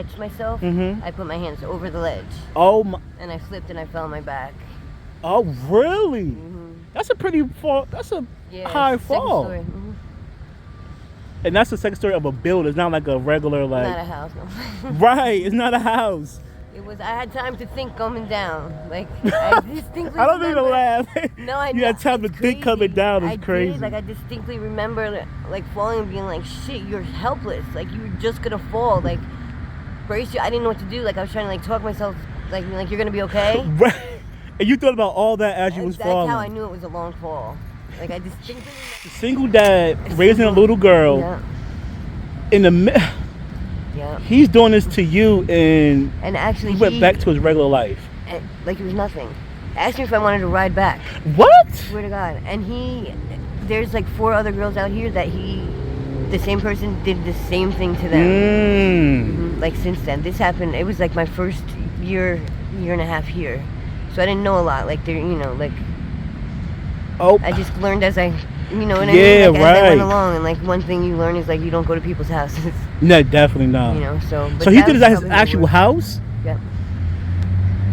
catch myself, I put my hands over the ledge. Oh my! And I slipped and I fell on my back. Oh really? That's a pretty fall. That's a high fall. Story. And that's the second story of a building. It's not like a regular like. Not a house. No. Right. It's not a house. It was. I had time to think coming down. Like I distinctly. I don't need to laugh. No, I. You had time to think coming down. It's crazy. Did. Like I distinctly remember like falling and being like, "Shit, you're helpless. Like you were just gonna fall. Like brace you." I didn't know what to do. Like I was trying to like talk myself like you're gonna be okay. Right. And you thought about all that as you was falling. That's how I knew it was a long fall. Like I distinctly. A single dad raising a little girl. Yeah. In the yeah. He's doing this to you, and actually he went back to his regular life. Like it was nothing. Asked me if I wanted to ride back. What? Swear to God. And there's like 4 other girls out here that the same person did the same thing to them. Like since then, this happened. It was like my first year and a half here, so I didn't know a lot. Like I just learned as I. You know what I mean? Like, as I went along, and like one thing you learn is like you don't go to people's houses. No, definitely not. You know, so. So he did it at his actual house? Yeah.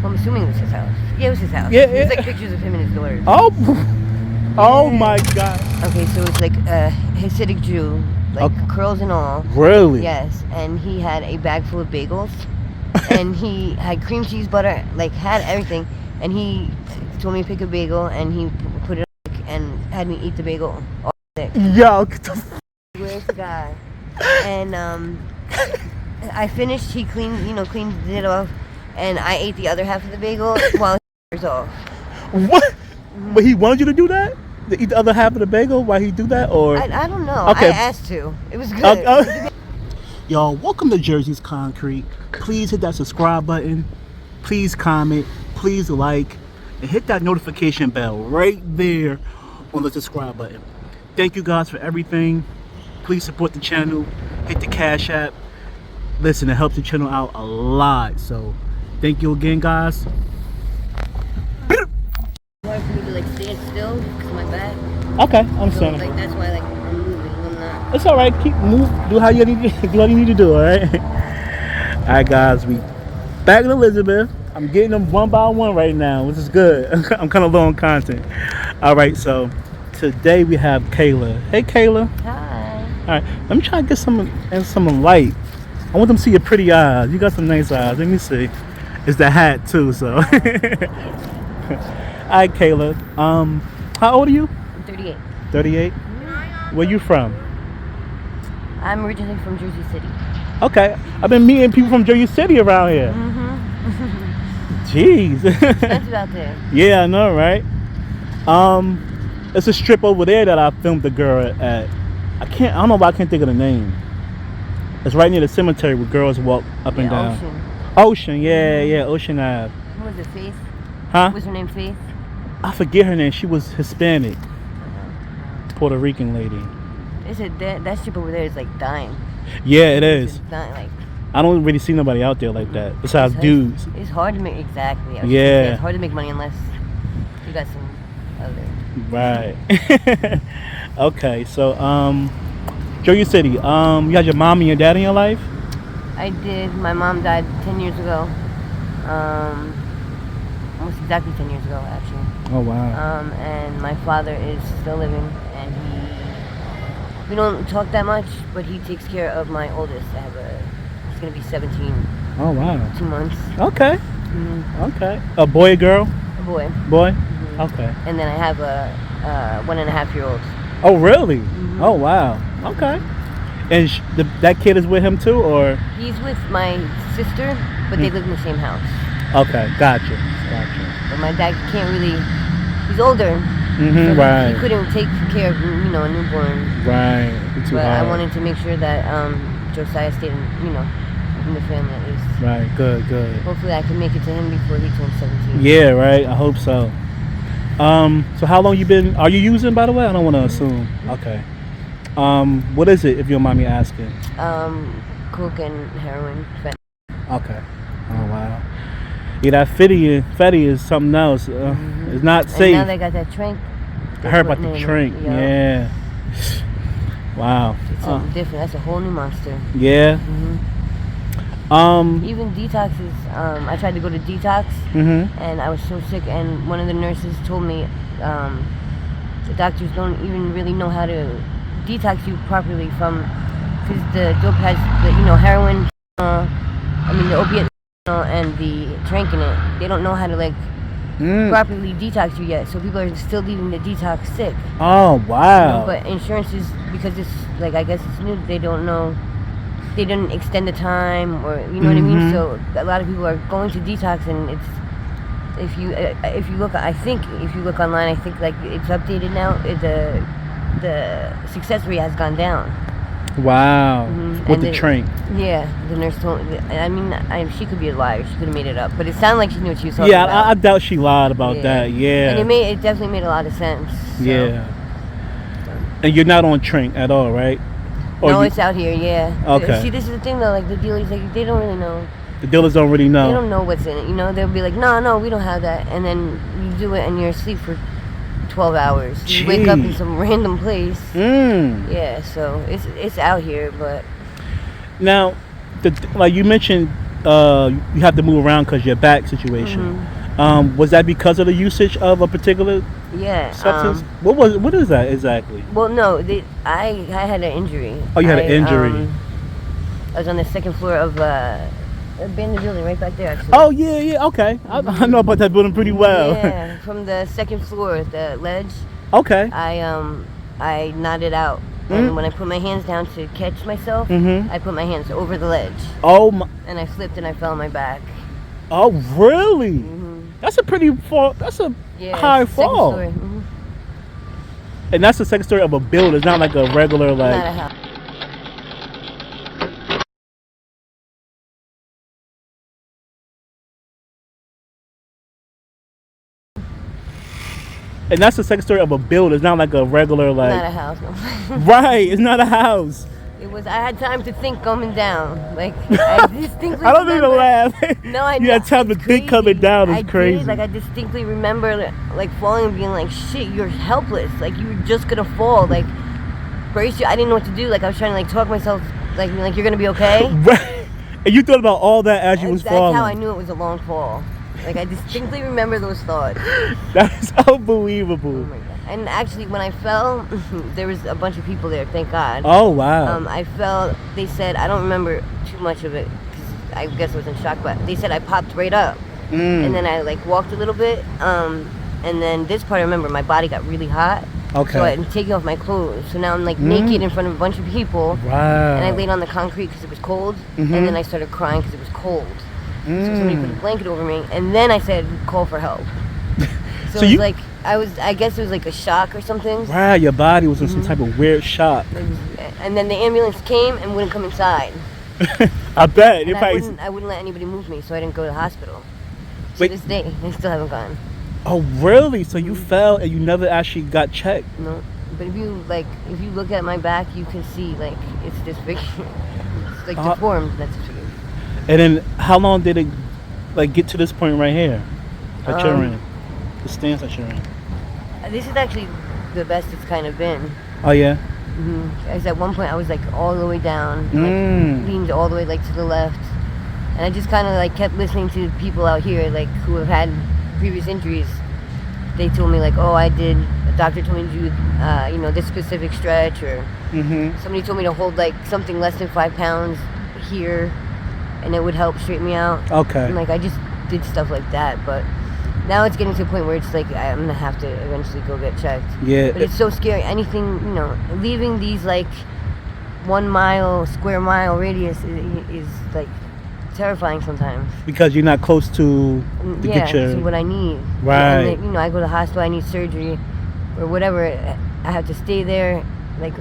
Well, I'm assuming it was his house. Yeah, it was his house. Yeah, There's like pictures of him and his daughter. Oh my God. Okay, so it's like a Hasidic Jew, like curls and all. Really? Yes, and he had a bag full of bagels, and he had cream cheese, butter, like had everything, and he told me to pick a bagel, and he put it and had me eat the bagel all day. Yo, get the Where's the guy? And I finished. He cleaned it off, and I ate the other half of the bagel while he was off. What? But he wanted you to do that? To eat the other half of the bagel while he do that, or? I don't know. Okay. I asked to. It was good. Y'all, welcome to Jersey's Concrete. Please hit that subscribe button. Please comment. Please like. And hit that notification bell right there on the subscribe button. Thank you guys for everything. Please support the channel. Hit the Cash App. Listen, it helps the channel out a lot. So, thank you again, guys. Hard for me to like stand still because of my back. Okay, I'm saying. So, like that's why like I'm moving. I'm not. It's all right. Keep move. Do how you need to do. What you need to do. All right. All right, guys. We back in Elizabeth. I'm getting them one by one right now, which is good. I'm kind of low on content. All right, so today we have Kayla. Hey, Kayla. Hi. All right, let me try to get some light. I want them to see your pretty eyes. You got some nice eyes. Let me see. It's the hat too, so. All right, Kayla. How old are you? I'm 38. 38. Where you from? I'm originally from Jersey City. Okay, I've been meeting people from Jersey City around here. Jeez. That's about there. Yeah, I know, right? It's a strip over there that I filmed the girl at. I don't know why I can't think of the name. It's right near the cemetery where girls walk up and down. Ocean, yeah, Ocean Ave. Who was it, Faith? Huh? Was her name Faith? I forget her name. She was Hispanic. Puerto Rican lady. Is it that strip over there is like dying? Yeah, it is. It's dying, like. I don't really see nobody out there like that besides dudes. It's hard to make it's hard to make money unless you got some other. Right. Okay, so Jersey City. You had your mom and your dad in your life? I did. My mom died 10 years ago. Almost exactly 10 years ago, actually. Oh wow. And my father is still living, and we don't talk that much, but he takes care of my oldest. He's gonna be 17. Oh wow. 2 months. Okay. Okay. A boy, a girl? A boy. Boy? Okay. And then I have a 1.5-year-old. Oh really? Oh wow. Okay. And that kid is with him too, or? He's with my sister, but they live in the same house. Okay, gotcha. But my dad can't really. He's older. So right. He couldn't take care of a newborn. Right. But I wanted to make sure that Josiah stayed in the family at least. Right. Good. Hopefully I can make it to him before he turns 17. Yeah. Right. I hope so. So how long are you using, by the way? I don't want to assume. Okay. What is it, if you don't mind me asking? Coke and heroin. Okay. Oh wow. Yeah, that fetty is something else. It's not safe. And now they got that trank. I heard about the trank. Yeah. Wow. It's something different. That's a whole new monster. Yeah. Even detoxes. I tried to go to detox, and I was so sick. And one of the nurses told me the doctors don't even really know how to detox you properly from, because the dope has the heroin, the opiate, and the trank in it. They don't know how to properly detox you yet. So people are still leaving the detox sick. Oh wow! But insurance is, because it's I guess it's new. They don't know. They didn't extend the time, or what I mean. So a lot of people are going to detox, and it's if you look, I think if you look online, I think it's updated now. The success rate has gone down. Wow. With the trank. Yeah, the nurse told. She could be a liar. She could have made it up, but it sounded like she knew what she was talking about. Yeah, I doubt she lied about that. Yeah. And it definitely made a lot of sense. So. Yeah. And you're not on trank at all, right? No, it's out here, yeah. Okay. See, this is the thing though, the dealers, they don't really know. The dealers don't really know. They don't know what's in it, They'll be like, no, we don't have that. And then you do it and you're asleep for 12 hours. Jeez. You wake up in some random place. Yeah, so it's out here, but... Now, like you mentioned, you have to move around because your back situation. Was that because of the usage of a particular substance? What is that exactly? Well, no, I had an injury. Oh, you had an injury. I was on the second floor of a abandoned building right back there, actually. Oh, yeah, okay. I know about that building pretty well. Yeah, from the second floor, the ledge. Okay. I nodded out. And when I put my hands down to catch myself, I put my hands over the ledge. Oh, my. And I slipped and I fell on my back. Oh, really? That's a pretty fall. That's a high fall. Story. And that's the second story of a building. It's not like a regular Not a house. And that's the second story of a building. It's not like a regular Not a house. No. Right. It's not a house. It was. I had time to think coming down. I distinctly. I don't need to laugh. No, I. You had time to think coming down. It's crazy. I distinctly remember falling and being like, "Shit, you're helpless. You were just gonna fall. Brace you." I didn't know what to do. I was trying to talk myself, you're gonna be okay. Right. And you thought about all that as you was falling. That's how I knew it was a long fall. I distinctly remember those thoughts. That's unbelievable. Oh my God. And actually, when I fell, there was a bunch of people there, thank God. Oh, wow. I fell, they said, I don't remember too much of it, because I guess I was in shock, but they said I popped right up. And then I, walked a little bit, and then this part I remember, my body got really hot. Okay. So I'm taking off my clothes. So now I'm, naked in front of a bunch of people. Wow. And I laid on the concrete because it was cold, and then I started crying because it was cold. So somebody put a blanket over me, and then I said, call for help. So it was I guess it was a shock or something. Wow, your body was in some type of weird shock. And then the ambulance came and wouldn't come inside. I bet. And I wouldn't let anybody move me, so I didn't go to the hospital. To this day, they still haven't gone. Oh, really? So you fell and you never actually got checked? No. But if you look at my back, you can see, it's disfigured. It's, deformed, that's disfigured. And then how long did it get to this point right here that you're in? The stance that you're in. This is actually the best it's kind of been. Oh yeah. At one point I was all the way down, leaned all the way to the left, and I just kind of kept listening to people out here who have had previous injuries. They told me a doctor told me to do this specific stretch, or somebody told me to hold something less than 5 pounds here, and it would help straighten me out. Okay. And I just did stuff like that, but now it's getting to a point where it's I'm gonna have to eventually go get checked. Yeah. But it's so scary. Anything, leaving these 1 mile, square mile radius is terrifying sometimes. Because you're not close to get your... to what I need. Right. And I go to the hospital, I need surgery, or whatever. I have to stay there.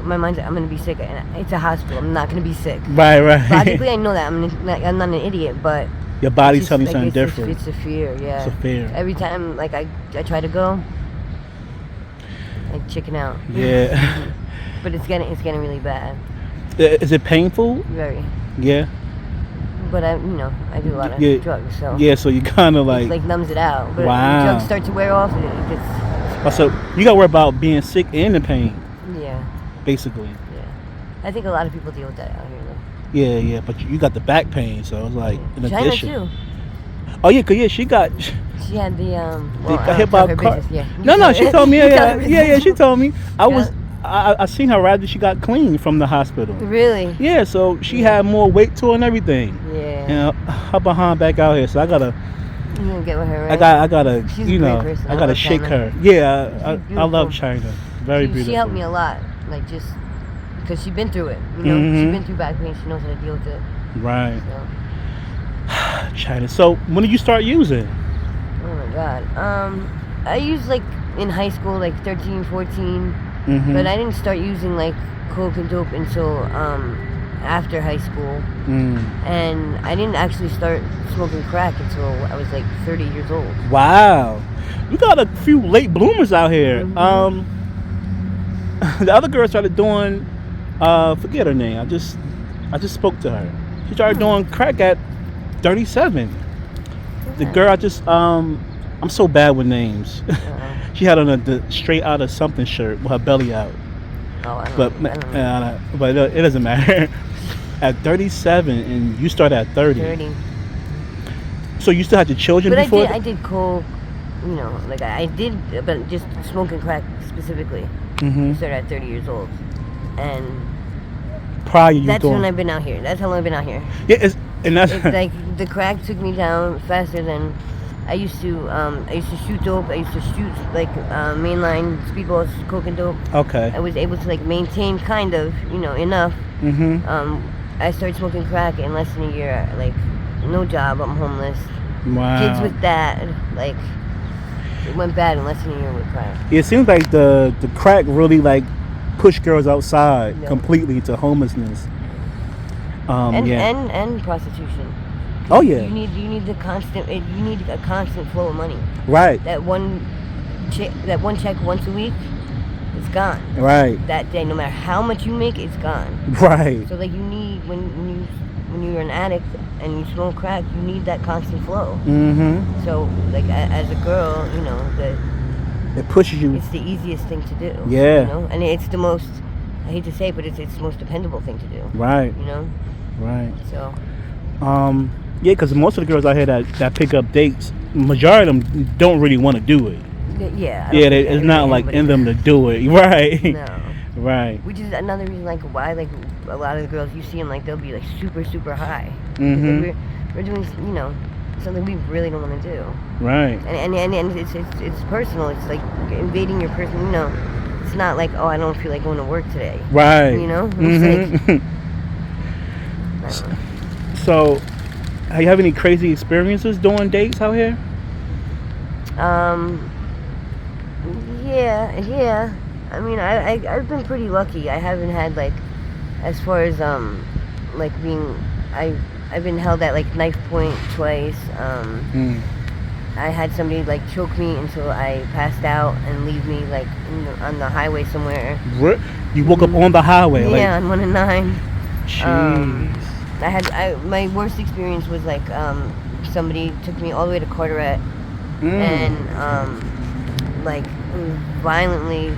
My mind's I'm gonna be sick, and it's a hospital. I'm not gonna be sick. Right. Logically, I know that. I'm not an idiot, but your body's telling you something different. It's a fear, yeah. It's a fear. Every time, I try to go, I chicken out. Yeah. But it's getting really bad. Is it painful? Very. Yeah. But I do a lot of drugs, so. Yeah, so you kind of it numbs it out. But wow. When drugs start to wear off, it gets. So you gotta worry about being sick and in pain. Yeah. Basically. Yeah. I think a lot of people deal with that out here, though. Yeah, but you got the back pain, so it's like in China addition. too. Oh yeah, 'cause she got She had the they Well, got hit by a car. business, yeah. No, she told me. You tell Yeah, her yeah, business. she told me. Yeah. I seen her right after she got clean from the hospital. Really? Yeah, so she had more weight to her and everything. Yeah. And her behind back out here, so I gotta. You gonna get with her, right? I gotta, She's you a great know, person. I I gotta love shake China. her. Yeah, She's I love beautiful. China. Very beautiful. She helped me a lot, like just because she's been through it. You know, Mhm. she's been through back pain. She knows how to deal with it. Right. So. China. So when did you start using? Oh my God. I used like in high school, like 13, 14, Mm-hmm. but I didn't start using like coke and dope until after high school, and I didn't actually start smoking crack until I was like 30 years old. Wow, you got a few late bloomers out here. Mhm. The other girl started doing, forget her name. I just spoke to her. She started doing crack at 37. The girl I'm so bad with names. She had on the straight out of something shirt with her belly out. Oh, I don't But know. but it doesn't matter. At 37 and you start at 30. 30. So you still had your children But before? I did coke, you know, like I did, but just smoking crack specifically. I started at 30 years old, and Prior you that's doing. when I've been out here. That's how long I've been out here. Yeah, and that's It's like the crack took me down faster than I used to. I used to shoot dope. I used to shoot like mainline speedballs, coke and dope. okay. I was able to like maintain kind of, you know, enough. I started smoking crack in less than a year. Like, no job. I'm homeless. Wow. Kids with that, like, it went bad in less than a year with crack. It seems like the crack really like pushed girls outside Yeah. completely to homelessness. And yeah. and prostitution. Oh yeah. You need the constant. You need a constant flow of money. Right. That one check once a week, it's gone. Right. That day, no matter how much you make, it's gone. Right. So like you need when you're an addict and you smoke crack, you need that constant flow. So like as a girl, you know, It pushes you. it's the easiest thing to do. Yeah. You know, and it's the most. I hate to say it, but it's the most dependable thing to do. Right. You know. Right. So. Yeah, because most of the girls out here that pick up dates, majority of them don't really want to do it. Yeah. Yeah, it's not like in them to do it. Right. No. Right. Which is another reason, like, why, like, a lot of the girls you see them, like, they'll be, like, super, super high. Like, we're doing, you know, something we really don't want to do. Right. And it's personal. It's, like, invading your person, you know. It's not like, oh, I don't feel like going to work today. Right. You know? It's like, I don't know. So, you have any crazy experiences doing dates out here? Yeah. I mean, I've been pretty lucky. I haven't had, like, as far as, like, I've been held at, like, knife point twice. I had somebody, like, choke me until I passed out and leave me, like, on the highway somewhere. You woke up on the highway? Yeah, on 1 and 9. Jeez. My worst experience was, like, somebody took me all the way to Carteret and, like,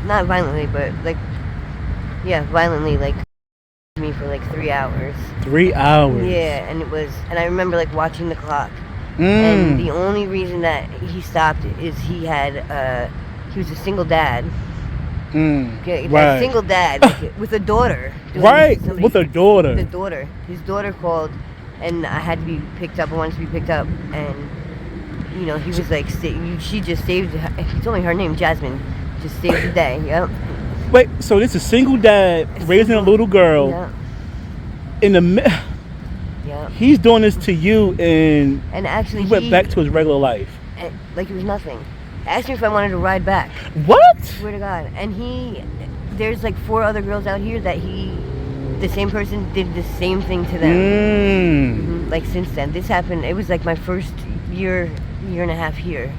not violently, but, like, yeah, violently, like, me for, like, 3 hours. 3 hours? Yeah, and I remember, like, watching the clock. And the only reason that he stopped is he was a single dad. Right. A single dad like, with a daughter. Right, with a daughter. The daughter. His daughter called, and I had to be picked up. I wanted to be picked up, and you know he was like, she just saved. He told me her name, Jasmine. Just saved the day. Yep. Wait, so this is a single dad raising a little girl. Yeah. In the Yeah. He's doing this to you, and actually he went back to his regular life. Like it was nothing. Asked me if I wanted to ride back. What? Swear to God. And there's like 4 other girls out here that the same person did the same thing to them. Like since then, this happened. It was like my first year and a half here,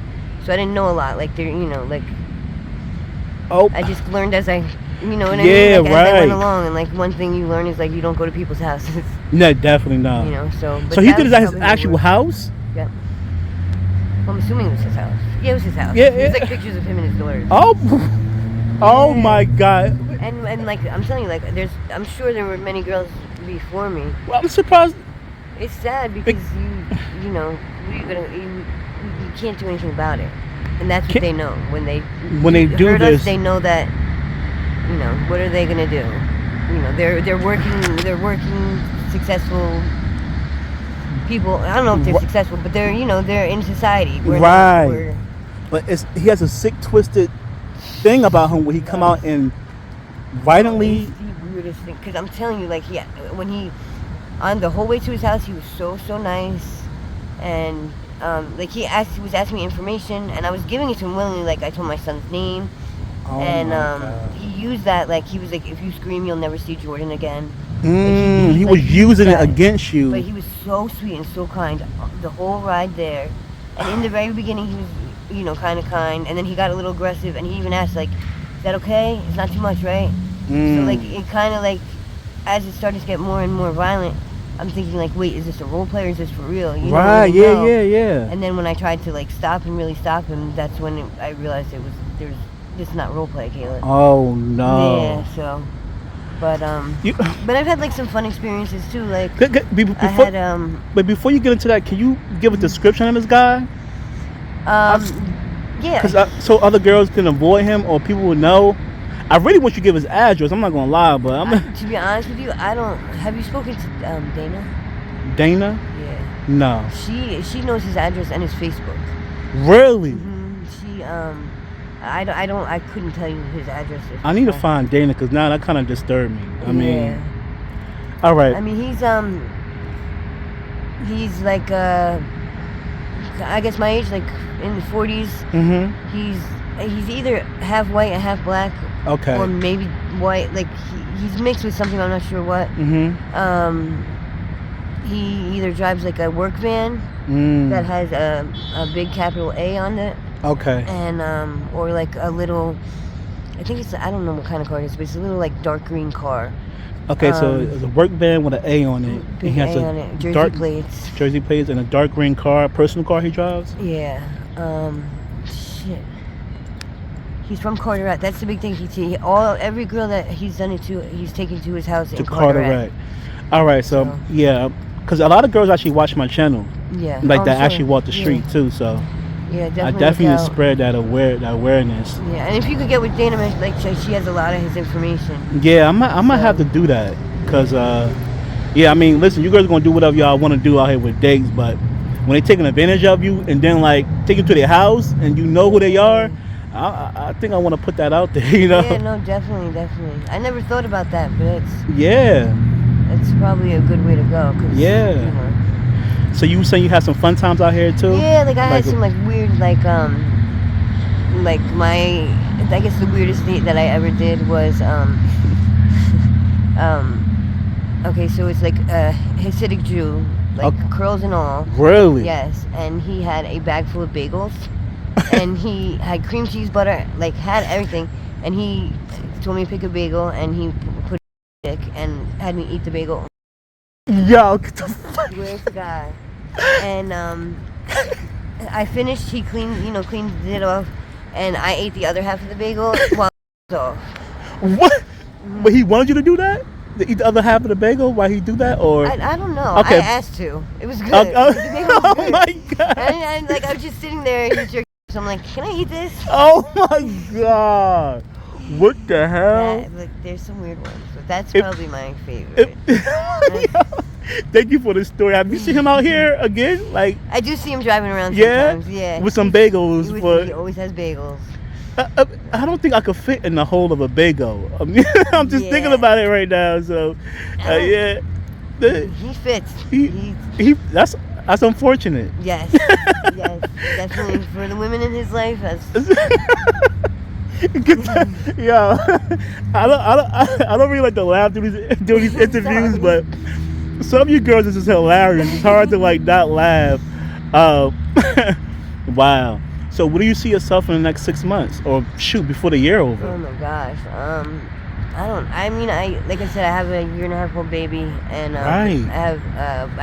so I didn't know a lot. Like there, you know, like I just learned as I, you know what I mean? Like, as I went along, and like one thing you learn is like you don't go to people's houses. No, definitely not. You know, so. So he did it at his actual house? Yeah. Well, I'm assuming it was his house. Yeah, it was his house. Yeah, There's like pictures of him and his daughter. Oh my God. And like I'm telling you, like I'm sure there were many girls before me. Well, I'm surprised. It's sad because you know, you can't do anything about it, and that's what they know when they do hurt this. us. They know that, you know, what are they gonna do? You know, they're working successful people. I don't know if they're successful, but they're in society. Right. But he has a sick, twisted thing about him where he come out and violently. It's the weirdest thing, because I'm telling you, like when he on the whole way to his house, he was so nice, and like he was asking me information, and I was giving it to him willingly. Like I told my son's name, and he used that, like he was like, if you scream, you'll never see Jordan again. He was using it against you. But he was so sweet and so kind the whole ride there, and in the very beginning he was, kind of kind, and then he got a little aggressive, and he even asked, like, is that okay? It's not too much, right? So like it kind of like, as it started to get more and more violent, I'm thinking like, wait, is this a role play or is this for real? Right, yeah. And then when I tried to like really stop him, that's when I realized this is not role play, Kayla. Oh no. Yeah, so. But but I've had like some fun experiences too. Like but before you get into that, can you give a description of this guy? Yeah. Because so other girls can avoid him or people will know. I really want you to give his address. I'm not gonna lie, but to be honest with you, I don't. Have you spoken to Dana? Dana? Yeah. No. She knows his address and his Facebook. Really? She I couldn't tell you his address. I need to find Dana because now that kind of disturbed me. I mean, all right. I mean, he's like I guess my age, like in the 40s. He's either half white and half black. Okay. Or maybe white. Like he's mixed with something. I'm not sure what. He either drives like a work van that has a big capital A on it. Okay. And or like a little, I think I don't know what kind of car it is, but it's a little like dark green car. Okay, so it's a work van with an A on it. Big he has A on it. Jersey plates and a dark green car, personal car he drives. Yeah. Shit. He's from Carteret. That's the big thing. Every girl that he's done it to, he's taken to his house in Carteret. All right, so yeah, because a lot of girls actually watch my channel. Yeah. Like that actually walk the street too. So. Yeah, definitely. I definitely spread that awareness. Yeah, and if you could get with Dana, like she has a lot of his information. Yeah, I might have to do that, cause I mean, listen, you girls are gonna do whatever y'all want to do out here with dates, but when they taking advantage of you and then like take you to their house and you know who they are, I think I want to put that out there, Yeah, no, definitely. I never thought about that, but it's probably a good way to go. So you were saying you had some fun times out here too? Yeah, like I had some like weird, like I guess the weirdest thing that I ever did was okay, so it's like a Hasidic Jew, like curls and all. Really? Yes, and he had a bag full of bagels, and he had cream cheese, butter, like had everything, and he told me to pick a bagel, and he put it and had me eat the bagel. Yo, get the fuck. Where's the guy? And I finished. He cleaned it off, and I ate the other half of the bagel while off. What? But he wanted you to do that? To eat the other half of the bagel while he do that, or I don't know. Okay. I asked to. It was good. The bagel was good. Oh my god! And like I was just sitting there, and he jerked. So I'm like, can I eat this? Oh my god! What the hell? Like, there's some weird ones, but that's probably my favorite. Thank you for the story. Have you seen him out here again? Like I do see him driving around sometimes. Yeah. With some bagels, he always has bagels. I don't think I could fit in the hole of a bagel. I mean, I'm just thinking about it right now. So, he fits. That's unfortunate. Yes, definitely for the women in his life. I don't really like to laugh doing these interviews, but some of you girls is just hilarious. It's hard to like not laugh. Wow. So what do you see yourself in the next 6 months, or shoot, before the year over? Oh my gosh. I like I said, I have a 1.5-year-old baby, and I have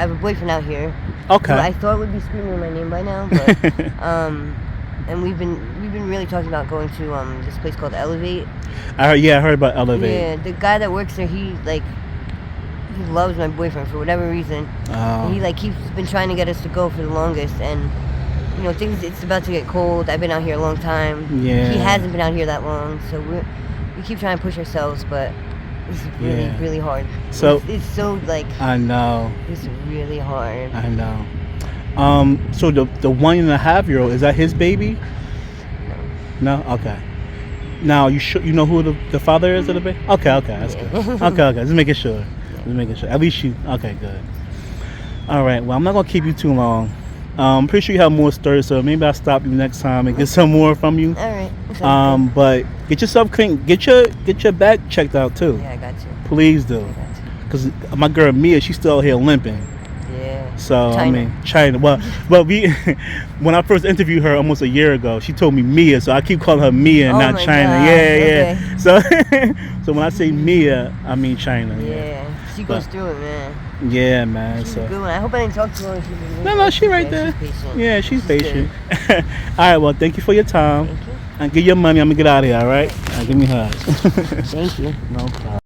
a boyfriend out here. Okay. Who I thought would be screaming my name by now, but and we've been really talking about going to this place called Elevate. I heard about Elevate. Yeah, the guy that works there, he loves my boyfriend for whatever reason. And he like keeps been trying to get us to go for the longest, and you know things. It's about to get cold. I've been out here a long time. Yeah. He hasn't been out here that long, so we keep trying to push ourselves, but it's really really hard. So it's so like I know. It's really hard. I know. So the 1.5-year-old, is that his baby? No. Okay. Now you know who the father is of the baby? Okay, that's good. Okay. Just making sure. At least you. Okay, good. All right. Well, I'm not gonna keep you too long. I'm pretty sure you have more stories, so maybe I'll stop you next time and get some more from you. All right. But get yourself clean. Get your back checked out too. Yeah, I got you. Please do. I got you. Because my girl Mia, she's still out here limping. Yeah. So China. I mean, China. Well, when I first interviewed her almost a year ago, she told me Mia, so I keep calling her Mia and not my China. God. Yeah. Okay. So when I say Mia, I mean China. Yeah. She goes through it, man. Yeah, man. She's a good one. I hope I didn't talk to her. No, she right there. She's patient. Yeah, she's patient. All right. Well, thank you for your time. Thank you. And get your money. I'm gonna get out of here. All right. Give me hugs. Thank you. No problem.